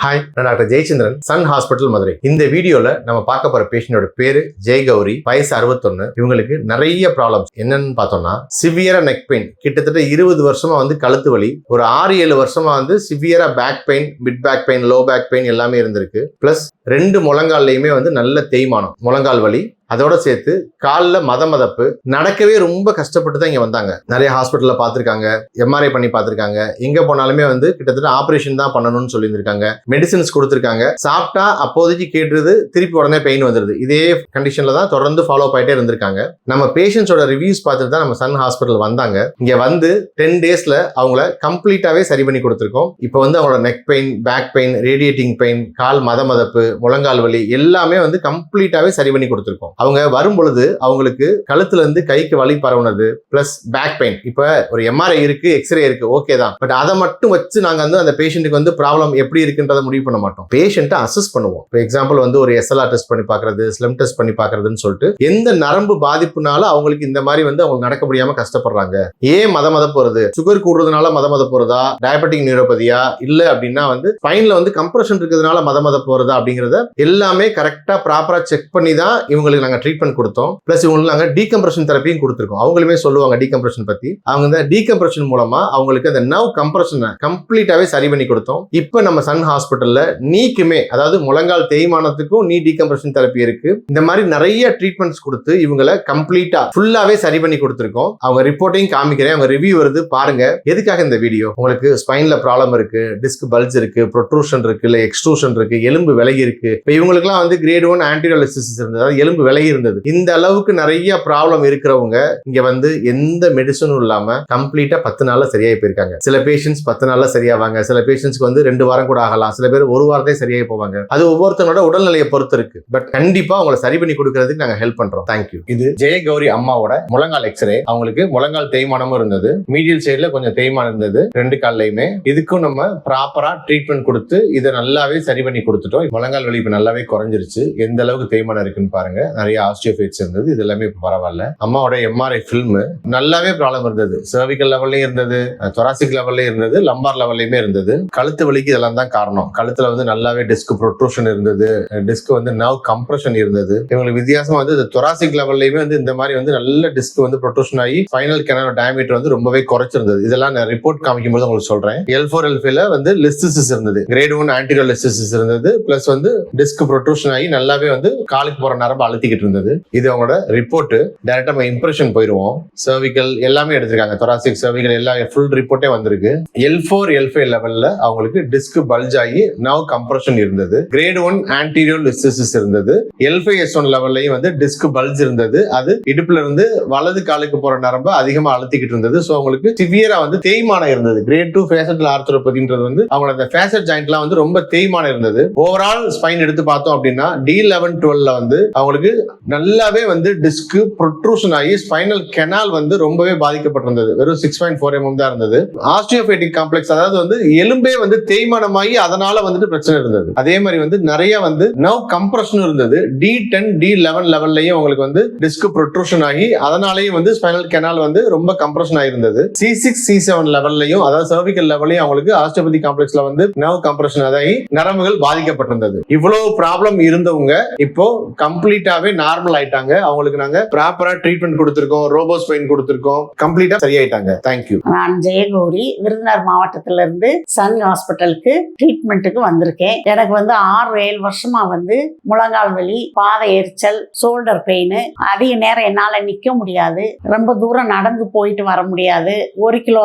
Hi, நான் doctor Jayachandran, Sun Hospital Madurai. இந்த வீடியோல நம்ம பார்க்க போற பேஷண்டோட பேரு ஜெயகௌரி, வயசு 61. இவங்களுக்கு நிறைய ப்ராப்ளம்ஸ் என்னன்னு பார்த்தோம்னா, சிவியரா நெக் பெயின், கிட்டத்தட்ட 20 வருஷமா வந்து கழுத்து வலி, ஒரு 6-7 வருஷமா வந்து சிவியரா back pain, mid back pain, low back pain எல்லாமே இருந்திருக்கு. பிளஸ் 2 முழங்கால்லையுமே வந்து நல்ல தேய்மானம், முழங்கால் வலி, அதோட சேர்த்து காலில் மதமதப்பு, நடக்கவே ரொம்ப கஷ்டப்பட்டு தான் இங்க வந்தாங்க. நிறைய ஹாஸ்பிட்டல்ல பார்த்துருக்காங்க, எம்ஆர்ஐ பண்ணி பார்த்துருக்காங்க, எங்க போனாலுமே வந்து கிட்டத்தட்ட ஆபரேஷன் தான் பண்ணணும்னு சொல்லியிருந்திருக்காங்க. மெடிசின்ஸ் கொடுத்துருக்காங்க, சாப்பிட்டா அப்போதைக்கு கேட்டுருது, திருப்பி உடனே பெயின் வந்துருது. இதே கண்டிஷன்ல தான் தொடர்ந்து ஃபாலோ ஆயிட்டே இருந்திருக்காங்க. நம்ம பேஷண்ட்ஸோட ரிவ்யூஸ் பார்த்துட்டு தான் நம்ம சன் ஹாஸ்பிட்டல் வந்தாங்க. இங்க வந்து 10 டேஸ்ல அவங்கள கம்ப்ளீட்டாவே சரி பண்ணி கொடுத்துருக்கோம். இப்போ வந்து அவங்களோட neck pain, back pain, radiating pain, கால் மதமதப்பு, முழங்கால் வலி எல்லாமே வந்து கம்ப்ளீட்டாவே சரி பண்ணி கொடுத்துருக்கோம். அவங்க வரும் பொழுது அவங்களுக்கு கழுத்துல இருந்து கைக்கு வலி பரவுனது, பிளஸ் பேக் பெயின். இப்ப ஒரு எம்ஆர்ஐ இருக்கு, எக்ஸ்ரே இருக்கு, ஓகே தான். பட் அதை மட்டும் வச்சு நாங்க வந்து அந்த பேஷண்ட்டுக்கு வந்து ப்ராப்ளம் எப்படி இருக்குன்றதை முடிவு பண்ண மாட்டோம். பேஷண்ட்டை அசஸ் பண்ணுவோம். இப்போ எக்ஸாம்பிள் வந்து ஒரு எஸ்எல்ஆர் டெஸ்ட் பண்ணி பார்க்கறது, ஸ்லிம் டெஸ்ட் பண்ணி பார்க்கறதுன்னு சொல்லிட்டு எந்த நரம்பு பாதிப்புனால அவங்களுக்கு இந்த மாதிரி வந்து அவங்க நடக்க முடியாம கஷ்டப்படுறாங்க, ஏன் மதமதப்பு வருது, சுகர் கூடுறதுனால மதமதப்பு வருதா, டயபெட்டிக் நியூரோபதியா, இல்ல அப்படின்னா வந்து ஸ்பைன்ல வந்து கம்ப்ரஷன் இருக்கிறதுனால மதமதப்பு வருதா அப்படிங்கறத எல்லாமே கரெக்டா ப்ராப்பரா செக் பண்ணி தான் இவங்களுக்கு நாங்க ட்ரீட்மெண்ட் கொடுத்தோம். பிளஸ் இவங்களுக்கு நாங்க டீகம்ப்ரஷன் தெரப்பியும் கொடுத்துருக்கோம். அவங்களுமே சொல்லுவாங்க டீகம்ப்ரஷன் பத்தி. அவங்க இந்த டீகம்ப்ரஷன் மூலமா அவங்களுக்கு அந்த நர்வ் கம்ப்ரஷனை கம்ப்ளீட்டாவே சரி பண்ணி கொடுத்தோம். இப்போ நம்ம சன் ஹாஸ்பிட்டல்ல நீக்குமே, அதாவது முழங்கால் தேய்மானத்துக்கும் நீ டீகம்ப்ரஷன் தெரப்பி இருக்கு. இந்த மாதிரி நிறைய ட்ரீட்மெண்ட்ஸ் கொடுத்து இவங்களை கம்ப்ளீட்டா ஃபுல்லாவே சரி பண்ணி கொடுத்துருக்கோம். அவங்க ரிப்போர்ட்டையும் காமிக்கிறேன், அவங்க ரிவ்யூ வருது பாருங்க. எதுக்காக இந்த வீடியோ? உங்களுக்கு ஸ்பைன்ல ப்ராப்ளம் இருக்கு, டிஸ்க் பல்ஜ் இருக்கு, ப்ரொட்ரூஷன் இருக்கு, இல்ல எக்ஸ்ட்ரூஷன் இருக்கு, எலும்பு விலகி இருக்கு. இப்போ இவங்களுக்குலாம் வந்து கிரேட் 1 ஆன்டீரியர் லிஸ்டிசிஸ் இருந்தது, அதாவது எலும்பு விலகி இருந்தது. இந்த அளவுக்கு நிறைய ப்ராப்ளம் இருக்கிறவங்க இங்க வந்து எந்த மெடிசனும் இல்லாம கம்ப்ளீட்டா 10 நாள்ல சரியாகி போயிருக்காங்க. சில பேஷண்ட்ஸ் 10 நாள்ல சரியாவாங்க, சில பேஷண்ட்ஸ்க்கு வந்து 2 வாரம் கூட ஆகலாம், சில பேர் 1 வாரத்தை சரியாகி போவாங்க. அது ஒவ்வொருத்தனோட உடல்நிலையை பொறுத்து இருக்கு. பட் கண்டிப்பா அவங்களை சரி பண்ணி கொடுக்கறதுக்கு நாங்க ஹெல்ப் பண்றோம். தேங்க்யூ. இது ஜெயகௌரி அம்மாவோட முழங்கால் எக்ஸ்ரே. அவங்களுக்கு முழங்கால் தேய்மானமும் இருந்தது, மீடியல் சைடுல கொஞ்சம் தேய்மானம் இருந்தது, 2 கால்லையுமே. இதுக்கும் நம்ம ப்ராப்பரா ட்ரீட்மெண்ட் கொடுத்து இதை நல்லாவே சரி பண்ணி கொடுத்துட்டோம். முழங்கால் வலி இப்ப நல்லாவே குறைஞ்சிருச்சு. எந்த அளவுக்கு தேய்மானம் இருக்குன்னு பாருங்க. நிறைய ஆஸ்டியோபைட்ஸ் இருந்தது, இது எல்லாமே இப்ப பரவாயில்ல. அம்மாவோட எம்ஆர்ஐ ஃபில்ம் நல்லாவே ப்ராப்ளம் இருந்தது, சர்விக்கல் லெவல்லயும் இருந்தது, தொராசிக் லெவல்லயும் இருந்தது, லம்பார் லெவல்லயுமே இருந்தது. கழுத்து வலிக்கு இதெல்லாம் தான் காரணம். கழுத்துல வந்து நல்லாவே டிஸ்க் ப்ரொட்ரூஷன் இருந்தது, டிஸ்க் வந்து நர்வ் கம்ப்ரஷன் இருந்தது. இவங்களுக்கு வித்தியாசமா வந்து தொராசிக் லெவல்லயுமே வந்து இந்த மாதிரி வந்து நல்ல டிஸ்க் வந்து ப்ரொட்ரூஷன் ஆகி ஸ்பைனல் கேனல் டயாமீட்டர் வந்து ரொம்பவே குறைச்சிருந்தது. இதெல்லாம் நான் ரிப்போர்ட் காமிக்கும் போது உங்களுக்கு சொல்றேன். L4 L5ல வந்து லிஸ்டிசிஸ் இருந்தது, கிரேட் 1 ஆன்டீரியர் லிஸ்டிசிஸ் இருந்தது, பிளஸ் வந்து டிஸ்க் ப்ரொட்ரூஷன் ஆகி நல்லாவே வந்து காலுக்கு போற நரம்பு அழுத்திக்கிட்டு இருந்தது. இது அவங்களோட ரிப்போர்ட். டைரக்டா நம்ம இம்ப்ரெஷன் போயிருவோம். சர்விக்கல் எல்லாமே எடுத்திருக்காங்க, தொராசிக் சர்விக்கல் எல்லாம் ஃபுல் ரிப்போர்ட்டே வந்திருக்கு. L4 L5 லெவல்ல அவங்களுக்கு டிஸ்க் பல்ஜ் ஆகி நர்வ் கம்ப்ரஷன் இருந்தது, கிரேட் 1 ஆன்டீரியர் லிஸ்டிசிஸ் இருந்தது. L5 S1 லெவல்லையும் வந்து டிஸ்க் பல்ஜ் இருந்தது, அது இடுப்புல இருந்து வலது காலுக்கு போற நரம்பு அதிகமா அழுத்திக்கிட்டு இருந்தது. சோ அவங்களுக்கு சிவியரா வந்து தேய்மானம் இருந்தது. கிரேட் 2 ஃபேசட்டல் ஆர்த்ரோபதின்றது வந்து அவங்களோட அந்த ஃபேசட் ஜாயிண்ட்லாம் வந்து ரொம்ப தேய்மானம் இருந்தது. ஓவரால் ஸ்பைன் எடுத்து பார்த்தோம் அப்படின்னா D11 12ல வந்து அவங்களுக்கு நல்லாவே வந்து டிஸ்க் ப்ரொட்ரூஷன் ஆகி ஸ்பைனல் கெனால் வந்து ரொம்பவே பாதிக்கப்பட்டிருந்தது. வெறும் 6.4 mm தான் இருந்தது. ஆஸ்டியோபைட்டிக் காம்ப்ளெக்ஸ், அதாவது வந்து எலும்பே வந்து தேய்மானமாகி அதனால வந்துட்டு பிரச்சனை இருந்தது. அதே மாதிரி வந்து நிறைய வந்து நர்வ் கம்ப்ரஷன் இருந்தது. D10 D11 லெவல்லையும் உங்களுக்கு வந்து டிஸ்க் ப்ரொட்ரூஷன் ஆகி அதனாலயும் வந்து ஸ்பைனல் கெனால் வந்து ரொம்ப கம்ப்ரஷன் ஆயிருந்தது. C6 C7 லெவல்லையும், அதாவது சர்விக்கல் லெவல்லையும் அவங்களுக்கு ஆஸ்டியோபைட்டிக் காம்ப்ளெக்ஸ்ல வந்து நர்வ் கம்ப்ரஷன் ஆகி நரம்புகள் பாதிக்கப்பட்டிருந்தது. இவ்வளவு ப்ராப்ளம் இருந்தவங்க இப்போ கம்ப்ளீட்டாவே நார்மல் ஆயிட்டாங்க. அவங்களுக்கு நாங்க ப்ராப்பரா ட்ரீட்மெண்ட் கொடுத்திருக்கோம், ரோபோஸ்பைன் கொடுத்திருக்கோம், கம்ப்ளீட்டா சரியாயிட்டாங்க. தேங்க்யூ. நான் ஜெயகௌரி, விருதுநகர் மாவட்டத்தில இருந்து சன் ஹாஸ்பிட்டலுக்கு ட்ரீட்மெண்ட்டுக்கு வந்திருக்கேன். எனக்கு வந்து 6-7 வருஷமா வந்து முழங்கால் வலி, பாத எரிச்சல், ஷோல்டர் பெயின், அதிக நேரம் என்னால நிக்க முடியாது, ரொம்ப தூரம் நடந்து போயிட்டு வர முடியாது, 1 கிலோ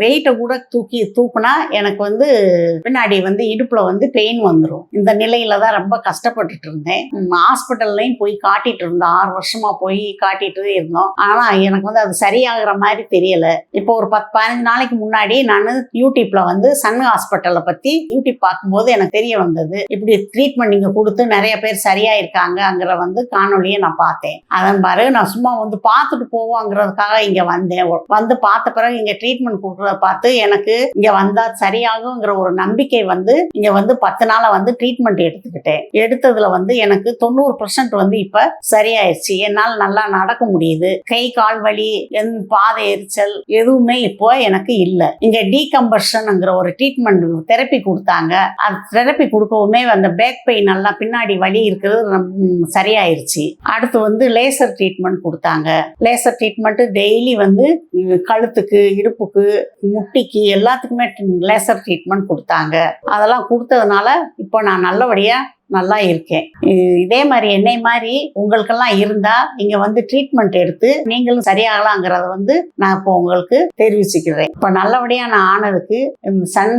வெயிட்டை கூட தூக்குனா எனக்கு வந்து பின்னாடி வந்து இடுப்புல வந்து பெயின் வந்துடும். இந்த நிலையில தான் ரொம்ப கஷ்டப்பட்டுட்டு இருந்தேன். ஹாஸ்பிட்டல்லையும் போய் காட்டிட்டு இருந்தோம், 6 வருஷமா போய் காட்டிட்டு இருந்தோம். ஆனா எனக்கு வந்து அது சரியாகிற மாதிரி தெரியல. இப்போ ஒரு 10-15 நாளைக்கு முன்னாடி நான் யூடியூப்ல வந்து சன் ஹாஸ்பிட்டலை பத்தி யூடியூப் பார்க்கும்போது எனக்கு தெரிய வந்தது, இப்படி ட்ரீட்மெண்ட் நீங்க கொடுத்து நிறைய பேர் சரியாயிருக்காங்கிற வந்து காணொலியை நான் பார்த்தேன். அதன் பிறகு நான் சும்மா வந்து பார்த்துட்டு போவோங்கிறதுக்காக இங்க வந்தேன். வந்து பார்த்த பிறகு இங்க ட்ரீட்மெண்ட் கொடுக்குறத பார்த்து எனக்கு இங்க வந்தா சரியாகுங்கிற ஒரு நம்பிக்கை வந்து இங்க வந்து 10 நாளா வந்து ட்ரீட்மெண்ட் எடுத்துக்கிட்டேன். எடுத்ததுல வந்து எனக்கு 90% வந்து இப்ப சரியாயிருச்சு. என்னால் நல்லா நடக்க முடியுது. கை கால் வலி, பாத எரிச்சல் எதுவுமே இப்போ எனக்கு இல்லை. இங்க டீகம்பர்ஷன்ங்கிற ஒரு ட்ரீட்மெண்ட் தெரப்பி கொடுத்தாங்க. அது தெரப்பி கொடுக்கவுமே அந்த பேக் பெயின் எல்லாம் பின்னாடி வலி இருக்கிறது சரியாயிருச்சு. அடுத்து வந்து லேசர் ட்ரீட்மெண்ட் கொடுத்தாங்க. லேசர் ட்ரீட்மெண்ட் டெய்லி வந்து கழுத்துக்கு, இடுப்புக்கு, முட்டிக்கு எல்லாத்துக்குமே லேசர் ட்ரீட்மெண்ட் கொடுத்தாங்க. அதெல்லாம் கொடுத்ததுனால இப்போ நான் நல்லபடியா நல்லா இருக்கேன். இதே மாதிரி என்னை மாதிரி உங்களுக்கெல்லாம் இருந்தா இங்க வந்து ட்ரீட்மெண்ட் எடுத்து நீங்களும் சரியாகலாங்கிறத வந்து நான் இப்போ உங்களுக்கு தெரிவிச்சுக்கிறேன். இப்போ நல்லபடியா நான் ஆனதுக்கு சன்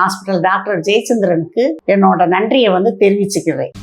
ஹாஸ்பிட்டல் டாக்டர் ஜெயச்சந்திரனுக்கு என்னோட நன்றியை வந்து தெரிவிச்சுக்கிறேன்.